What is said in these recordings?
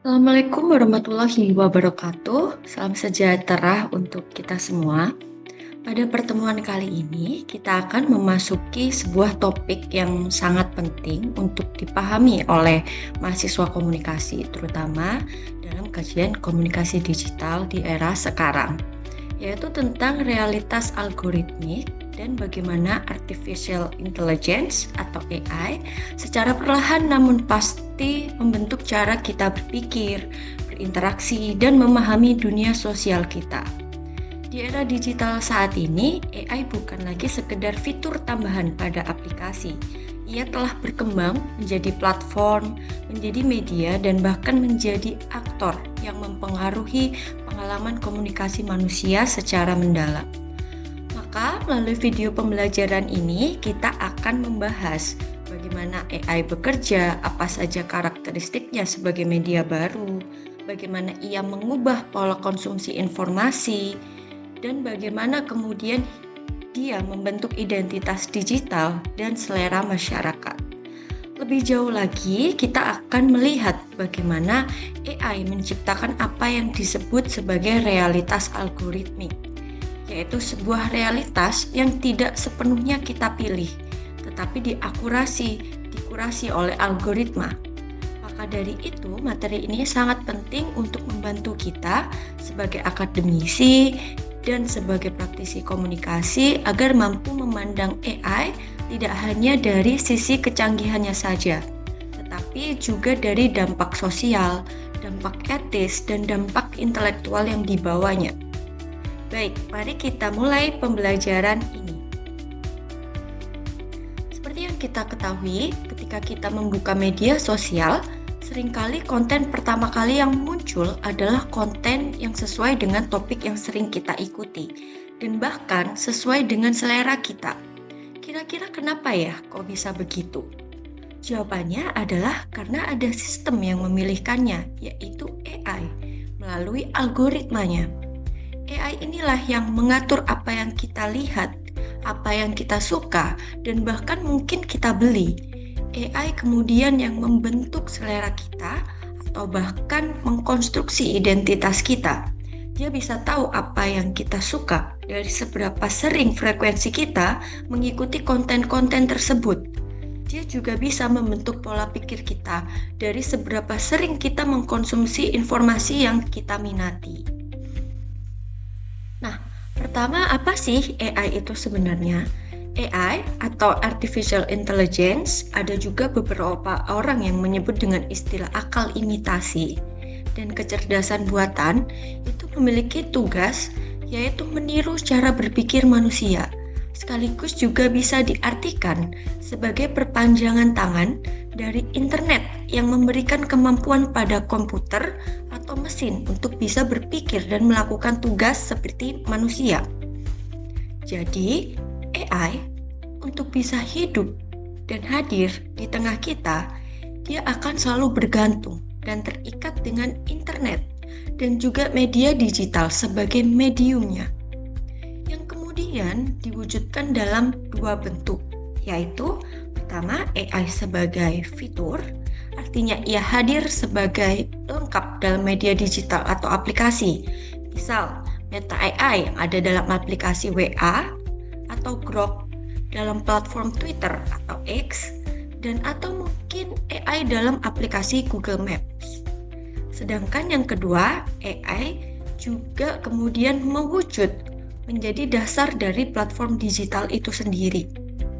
Assalamualaikum warahmatullahi wabarakatuh. Salam sejahtera untuk kita semua. Pada pertemuan kali ini, kita akan memasuki sebuah topik yang sangat penting untuk dipahami oleh mahasiswa komunikasi, terutama dalam kajian komunikasi digital di era sekarang, yaitu tentang realitas algoritmik dan bagaimana artificial intelligence atau AI secara perlahan namun pasti membentuk cara kita berpikir, berinteraksi, dan memahami dunia sosial kita. Di era digital saat ini, AI bukan lagi sekedar fitur tambahan pada aplikasi. Ia telah berkembang menjadi platform, menjadi media, dan bahkan menjadi aktor yang mempengaruhi pengalaman komunikasi manusia secara mendalam. Maka melalui video pembelajaran ini kita akan membahas bagaimana AI bekerja, apa saja karakteristiknya sebagai media baru, bagaimana ia mengubah pola konsumsi informasi, dan bagaimana kemudian dia membentuk identitas digital dan selera masyarakat. Lebih jauh lagi, kita akan melihat bagaimana AI menciptakan apa yang disebut sebagai realitas algoritmik, yaitu sebuah realitas yang tidak sepenuhnya kita pilih, tetapi dikurasi oleh algoritma. Maka dari itu, materi ini sangat penting untuk membantu kita sebagai akademisi dan sebagai praktisi komunikasi agar mampu memandang AI tidak hanya dari sisi kecanggihannya saja, tetapi juga dari dampak sosial, dampak etis, dan dampak intelektual yang dibawanya. Baik, mari kita mulai pembelajaran ini. Seperti yang kita ketahui, ketika kita membuka media sosial, seringkali konten pertama kali yang muncul adalah konten yang sesuai dengan topik yang sering kita ikuti, dan bahkan sesuai dengan selera kita. Kira-kira kenapa ya kok bisa begitu? Jawabannya adalah karena ada sistem yang memilihkannya, yaitu AI, melalui algoritmanya. AI inilah yang mengatur apa yang kita lihat, apa yang kita suka, dan bahkan mungkin kita beli. AI kemudian yang membentuk selera kita atau bahkan mengkonstruksi identitas kita. Dia bisa tahu apa yang kita suka dari seberapa sering frekuensi kita mengikuti konten-konten tersebut. Dia juga bisa membentuk pola pikir kita dari seberapa sering kita mengkonsumsi informasi yang kita minati. Nah, pertama apa sih AI itu sebenarnya? AI atau Artificial Intelligence ada juga beberapa orang yang menyebut dengan istilah akal imitasi dan kecerdasan buatan itu memiliki tugas yaitu meniru cara berpikir manusia. Sekaligus juga bisa diartikan sebagai perpanjangan tangan dari internet yang memberikan kemampuan pada komputer atau mesin untuk bisa berpikir dan melakukan tugas seperti manusia. Jadi, AI untuk bisa hidup dan hadir di tengah kita, dia akan selalu bergantung dan terikat dengan internet dan juga media digital sebagai mediumnya, yang kemudian diwujudkan dalam dua bentuk, yaitu pertama AI sebagai fitur, artinya ia hadir sebagai lengkap dalam media digital atau aplikasi. Misal, Meta AI yang ada dalam aplikasi WA atau Grok dalam platform Twitter atau X, dan atau mungkin AI dalam aplikasi Google Maps. Sedangkan yang kedua, AI juga kemudian mewujud menjadi dasar dari platform digital itu sendiri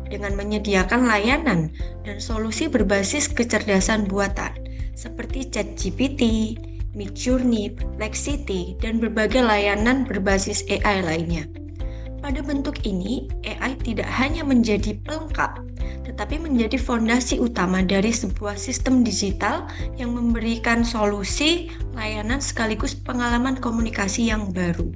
dengan menyediakan layanan dan solusi berbasis kecerdasan buatan seperti ChatGPT, Midjourney, Perplexity, dan berbagai layanan berbasis AI lainnya. Pada bentuk ini, AI tidak hanya menjadi pelengkap, tetapi menjadi fondasi utama dari sebuah sistem digital yang memberikan solusi, layanan sekaligus pengalaman komunikasi yang baru.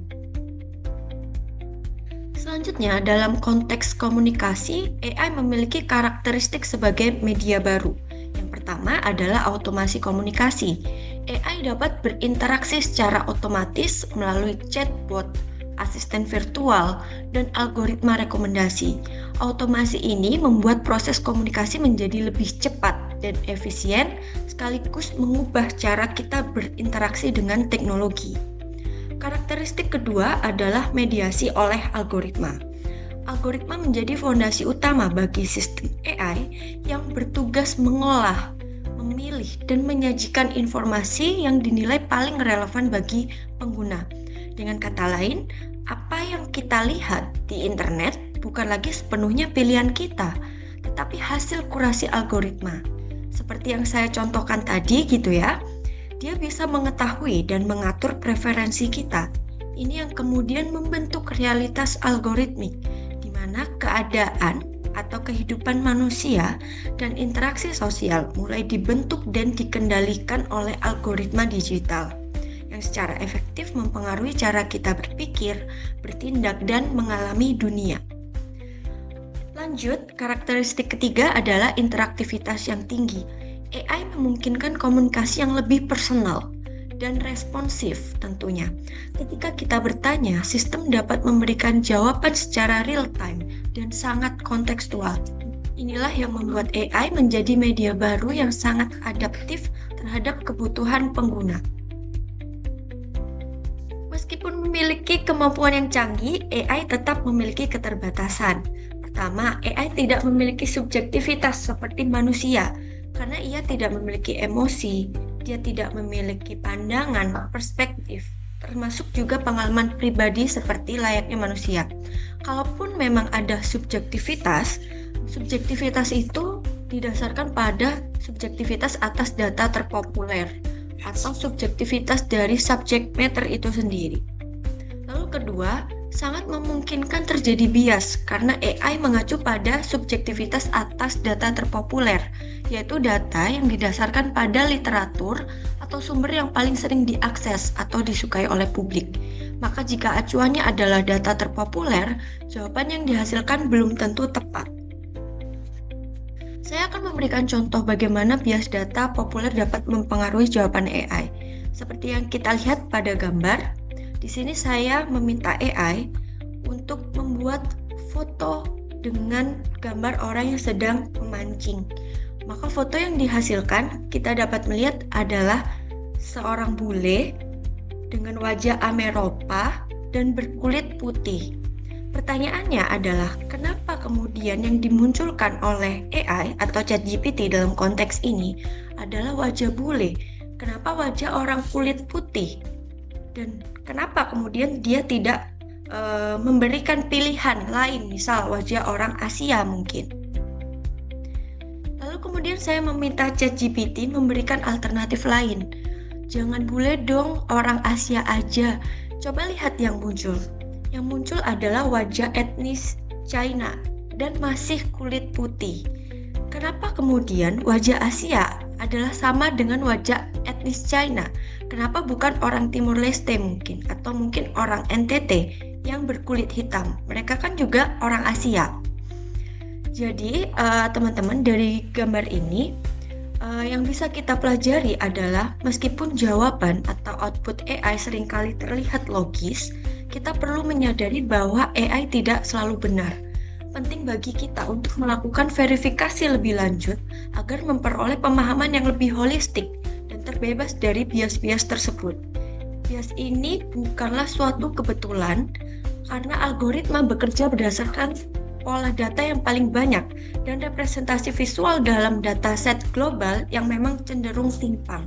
Selanjutnya, dalam konteks komunikasi, AI memiliki karakteristik sebagai media baru. Yang pertama adalah otomasi komunikasi. AI dapat berinteraksi secara otomatis melalui chatbot, asisten virtual, dan algoritma rekomendasi. Otomasi ini membuat proses komunikasi menjadi lebih cepat dan efisien, sekaligus mengubah cara kita berinteraksi dengan teknologi. Karakteristik kedua adalah mediasi oleh algoritma. Algoritma menjadi fondasi utama bagi sistem AI yang bertugas mengolah, memilih, dan menyajikan informasi yang dinilai paling relevan bagi pengguna. Dengan kata lain, apa yang kita lihat di internet bukan lagi sepenuhnya pilihan kita, tetapi hasil kurasi algoritma. Seperti yang saya contohkan tadi gitu ya, dia bisa mengetahui dan mengatur preferensi kita. Ini yang kemudian membentuk realitas algoritmik, di mana keadaan atau kehidupan manusia dan interaksi sosial mulai dibentuk dan dikendalikan oleh algoritma digital yang secara efektif mempengaruhi cara kita berpikir, bertindak, dan mengalami dunia. Lanjut, karakteristik ketiga adalah interaktivitas yang tinggi. AI memungkinkan komunikasi yang lebih personal dan responsif tentunya. Ketika kita bertanya, sistem dapat memberikan jawaban secara real time dan sangat kontekstual. Inilah yang membuat AI menjadi media baru yang sangat adaptif terhadap kebutuhan pengguna. Meskipun memiliki kemampuan yang canggih, AI tetap memiliki keterbatasan. Pertama, AI tidak memiliki subjektivitas seperti manusia, karena ia tidak memiliki emosi, dia tidak memiliki pandangan, perspektif, termasuk juga pengalaman pribadi seperti layaknya manusia. Kalaupun memang ada subjektivitas itu didasarkan pada subjektivitas atas data terpopuler atau subjektivitas dari subject matter itu sendiri. Lalu kedua, sangat memungkinkan terjadi bias karena AI mengacu pada subjektivitas atas data terpopuler, yaitu data yang didasarkan pada literatur atau sumber yang paling sering diakses atau disukai oleh publik. Maka jika acuannya adalah data terpopuler, jawaban yang dihasilkan belum tentu tepat. Saya akan memberikan contoh bagaimana bias data populer dapat mempengaruhi jawaban AI. Seperti yang kita lihat pada gambar, di sini saya meminta AI untuk membuat foto dengan gambar orang yang sedang memancing. Maka foto yang dihasilkan kita dapat melihat adalah seorang bule dengan wajah ameropa dan berkulit putih. Pertanyaannya adalah, kenapa kemudian yang dimunculkan oleh AI atau ChatGPT dalam konteks ini adalah wajah bule? Kenapa wajah orang kulit putih? Dan kenapa kemudian dia tidak memberikan pilihan lain, misal wajah orang Asia mungkin? Lalu kemudian saya meminta ChatGPT memberikan alternatif lain. Jangan bule dong, orang Asia aja. Coba lihat yang muncul. Yang muncul adalah wajah etnis China dan masih kulit putih. Kenapa kemudian wajah Asia adalah sama dengan wajah etnis China? Kenapa bukan orang Timur Leste mungkin? Atau mungkin orang NTT yang berkulit hitam? Mereka kan juga orang Asia. Jadi teman-teman, dari gambar ini yang bisa kita pelajari adalah meskipun jawaban atau output AI seringkali terlihat logis, kita perlu menyadari bahwa AI tidak selalu benar. Penting bagi kita untuk melakukan verifikasi lebih lanjut agar memperoleh pemahaman yang lebih holistik dan terbebas dari bias-bias tersebut. Bias ini bukanlah suatu kebetulan karena algoritma bekerja berdasarkan pola data yang paling banyak dan representasi visual dalam dataset global yang memang cenderung timpang.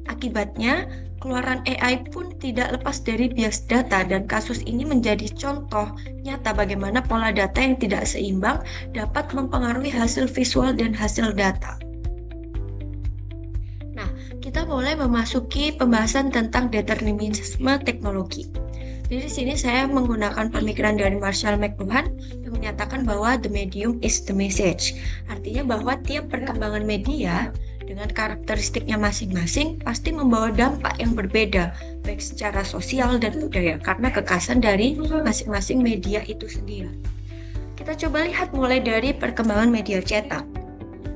Akibatnya, keluaran AI pun tidak lepas dari bias data dan kasus ini menjadi contoh nyata bagaimana pola data yang tidak seimbang dapat mempengaruhi hasil visual dan hasil data. Nah, kita mulai memasuki pembahasan tentang determinisme teknologi. Jadi di sini saya menggunakan pemikiran dari Marshall McLuhan yang menyatakan bahwa the medium is the message. Artinya bahwa tiap perkembangan media dengan karakteristiknya masing-masing pasti membawa dampak yang berbeda, baik secara sosial dan budaya, karena kekhasan dari masing-masing media itu sendiri. Kita coba lihat mulai dari perkembangan media cetak.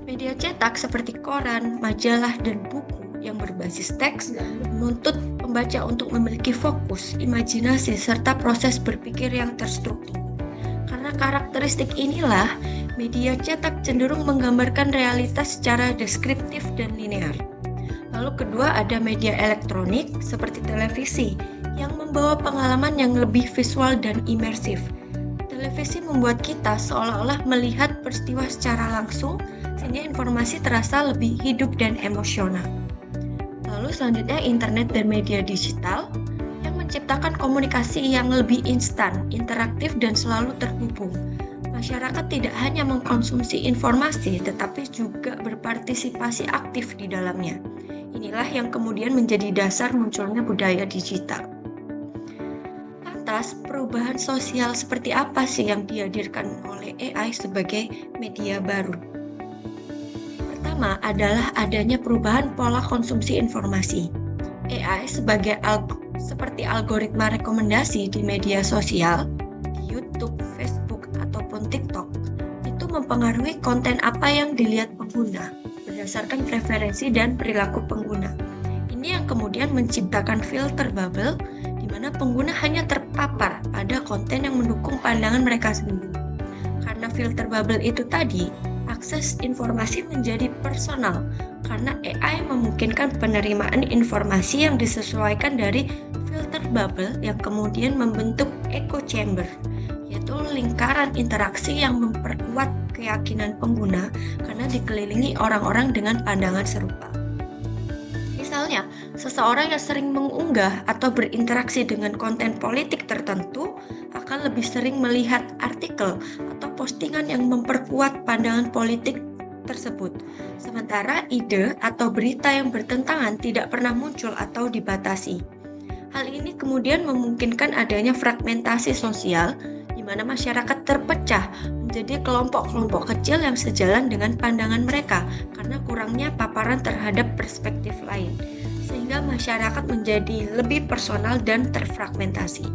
Media cetak seperti koran, majalah, dan buku yang berbasis teks menuntut pembaca untuk memiliki fokus, imajinasi, serta proses berpikir yang terstruktur. Karena karakteristik inilah Media cetak cenderung menggambarkan realitas secara deskriptif dan linear. Lalu kedua ada media elektronik seperti televisi yang membawa pengalaman yang lebih visual dan imersif. Televisi membuat kita seolah-olah melihat peristiwa secara langsung sehingga informasi terasa lebih hidup dan emosional. Lalu selanjutnya internet dan media digital yang menciptakan komunikasi yang lebih instan, interaktif dan selalu terhubung. Masyarakat tidak hanya mengkonsumsi informasi tetapi juga berpartisipasi aktif di dalamnya. Inilah yang kemudian menjadi dasar munculnya budaya digital. Lantas, perubahan sosial seperti apa sih yang dihadirkan oleh AI sebagai media baru? Pertama adalah adanya perubahan pola konsumsi informasi. AI seperti algoritma rekomendasi di media sosial, di YouTube, Facebook, ataupun TikTok, itu mempengaruhi konten apa yang dilihat pengguna berdasarkan preferensi dan perilaku pengguna. Ini yang kemudian menciptakan filter bubble di mana pengguna hanya terpapar pada konten yang mendukung pandangan mereka sendiri. Karena filter bubble itu tadi, akses informasi menjadi personal karena AI memungkinkan penerimaan informasi yang disesuaikan dari filter bubble yang kemudian membentuk echo chamber, yaitu lingkaran interaksi yang memperkuat keyakinan pengguna karena dikelilingi orang-orang dengan pandangan serupa. Misalnya, seseorang yang sering mengunggah atau berinteraksi dengan konten politik tertentu akan lebih sering melihat artikel atau postingan yang memperkuat pandangan politik tersebut. Sementara ide atau berita yang bertentangan tidak pernah muncul atau dibatasi. Hal ini kemudian memungkinkan adanya fragmentasi sosial di mana masyarakat terpecah menjadi kelompok-kelompok kecil yang sejalan dengan pandangan mereka karena kurangnya paparan terhadap perspektif lain, sehingga masyarakat menjadi lebih personal dan terfragmentasi.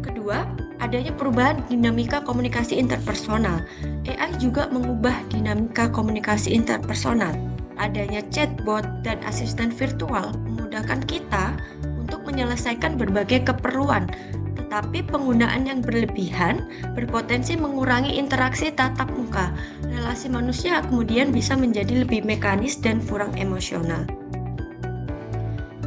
Kedua, adanya perubahan dinamika komunikasi interpersonal. AI juga mengubah dinamika komunikasi interpersonal. Adanya chatbot dan asisten virtual memudahkan kita untuk menyelesaikan berbagai keperluan, tetapi penggunaan yang berlebihan berpotensi mengurangi interaksi tatap muka. Relasi manusia kemudian bisa menjadi lebih mekanis dan kurang emosional.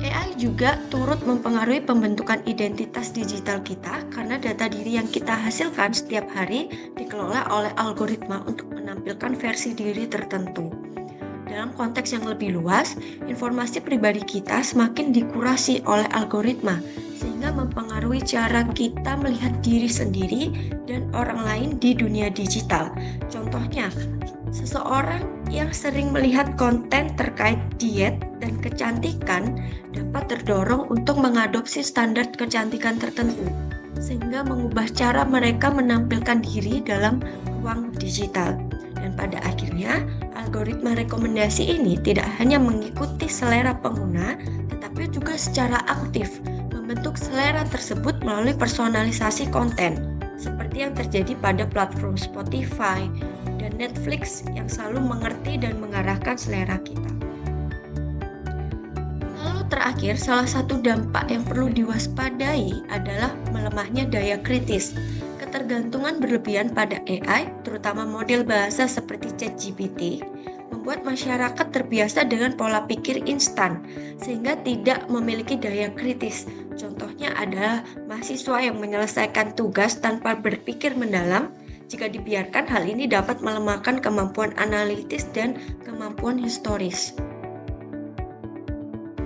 AI juga turut mempengaruhi pembentukan identitas digital kita karena data diri yang kita hasilkan setiap hari dikelola oleh algoritma untuk menampilkan versi diri tertentu. Dalam konteks yang lebih luas, informasi pribadi kita semakin dikurasi oleh algoritma sehingga mempengaruhi cara kita melihat diri sendiri dan orang lain di dunia digital. Contohnya, seseorang yang sering melihat konten terkait diet dan kecantikan dapat terdorong untuk mengadopsi standar kecantikan tertentu, sehingga mengubah cara mereka menampilkan diri dalam ruang digital. Dan pada akhirnya, algoritma rekomendasi ini tidak hanya mengikuti selera pengguna, tetapi juga secara aktif membentuk selera tersebut melalui personalisasi konten, seperti yang terjadi pada platform Spotify dan Netflix yang selalu mengerti dan mengarahkan selera kita. Lalu terakhir, salah satu dampak yang perlu diwaspadai adalah melemahnya daya kritis. Ketergantungan berlebihan pada AI, terutama model bahasa seperti ChatGPT, membuat masyarakat terbiasa dengan pola pikir instan, sehingga tidak memiliki daya kritis. Contohnya adalah mahasiswa yang menyelesaikan tugas tanpa berpikir mendalam. Jika dibiarkan, hal ini dapat melemahkan kemampuan analitis dan kemampuan historis.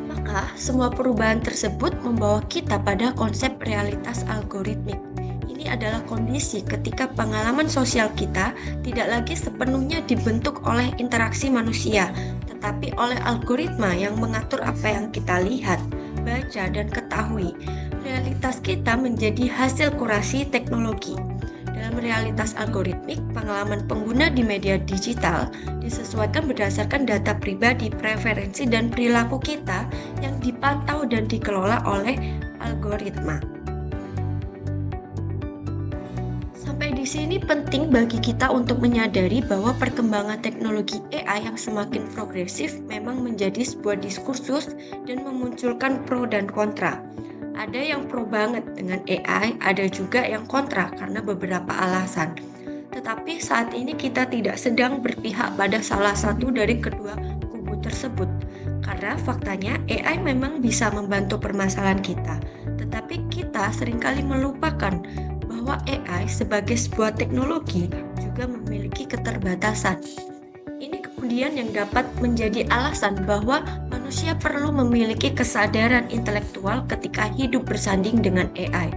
Maka, semua perubahan tersebut membawa kita pada konsep realitas algoritmik. Ini adalah kondisi ketika pengalaman sosial kita tidak lagi sepenuhnya dibentuk oleh interaksi manusia, tetapi oleh algoritma yang mengatur apa yang kita lihat, baca, dan ketahui. Realitas kita menjadi hasil kurasi teknologi. Dalam realitas algoritmik, pengalaman pengguna di media digital disesuaikan berdasarkan data pribadi, preferensi, dan perilaku kita yang dipantau dan dikelola oleh algoritma. Sampai di sini penting bagi kita untuk menyadari bahwa perkembangan teknologi AI yang semakin progresif memang menjadi sebuah diskursus dan memunculkan pro dan kontra. Ada yang pro banget dengan AI, ada juga yang kontra karena beberapa alasan. Tetapi saat ini kita tidak sedang berpihak pada salah satu dari kedua kubu tersebut. Karena faktanya AI memang bisa membantu permasalahan kita, tetapi kita seringkali melupakan bahwa AI sebagai sebuah teknologi juga memiliki keterbatasan. Ini kemudian yang dapat menjadi alasan bahwa manusia perlu memiliki kesadaran intelektual ketika hidup bersanding dengan AI.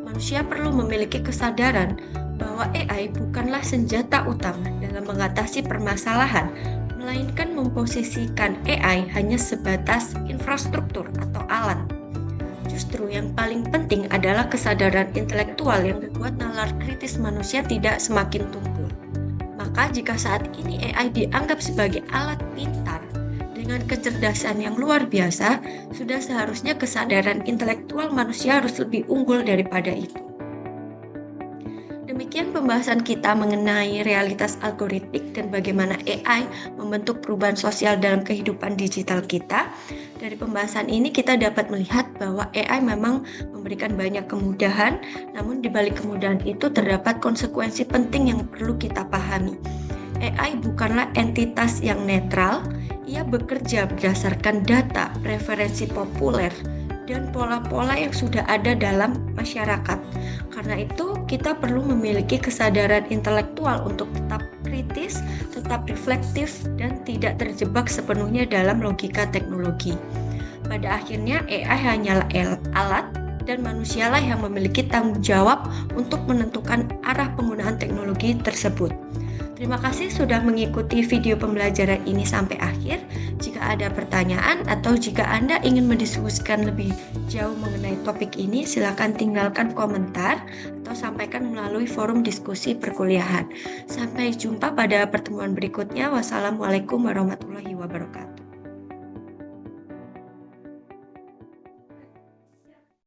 Manusia perlu memiliki kesadaran bahwa AI bukanlah senjata utama dalam mengatasi permasalahan, melainkan memposisikan AI hanya sebatas infrastruktur atau alat. Justru yang paling penting adalah kesadaran intelektual yang membuat nalar kritis manusia tidak semakin tumpul. Maka jika saat ini AI dianggap sebagai alat pintar dengan kecerdasan yang luar biasa, sudah seharusnya kesadaran intelektual manusia harus lebih unggul daripada itu. Demikian pembahasan kita mengenai realitas algoritmik dan bagaimana AI membentuk perubahan sosial dalam kehidupan digital kita. Dari pembahasan ini kita dapat melihat bahwa AI memang memberikan banyak kemudahan, namun di balik kemudahan itu terdapat konsekuensi penting yang perlu kita pahami. AI bukanlah entitas yang netral, ia bekerja berdasarkan data, preferensi populer, dan pola-pola yang sudah ada dalam masyarakat. Karena itu, kita perlu memiliki kesadaran intelektual untuk tetap kritis, tetap reflektif, dan tidak terjebak sepenuhnya dalam logika teknologi. Pada akhirnya, AI hanyalah alat dan manusialah yang memiliki tanggung jawab untuk menentukan arah penggunaan teknologi tersebut. Terima kasih sudah mengikuti video pembelajaran ini sampai akhir. Jika ada pertanyaan atau jika Anda ingin mendiskusikan lebih jauh mengenai topik ini, silakan tinggalkan komentar atau sampaikan melalui forum diskusi perkuliahan. Sampai jumpa pada pertemuan berikutnya. Wassalamualaikum warahmatullahi wabarakatuh.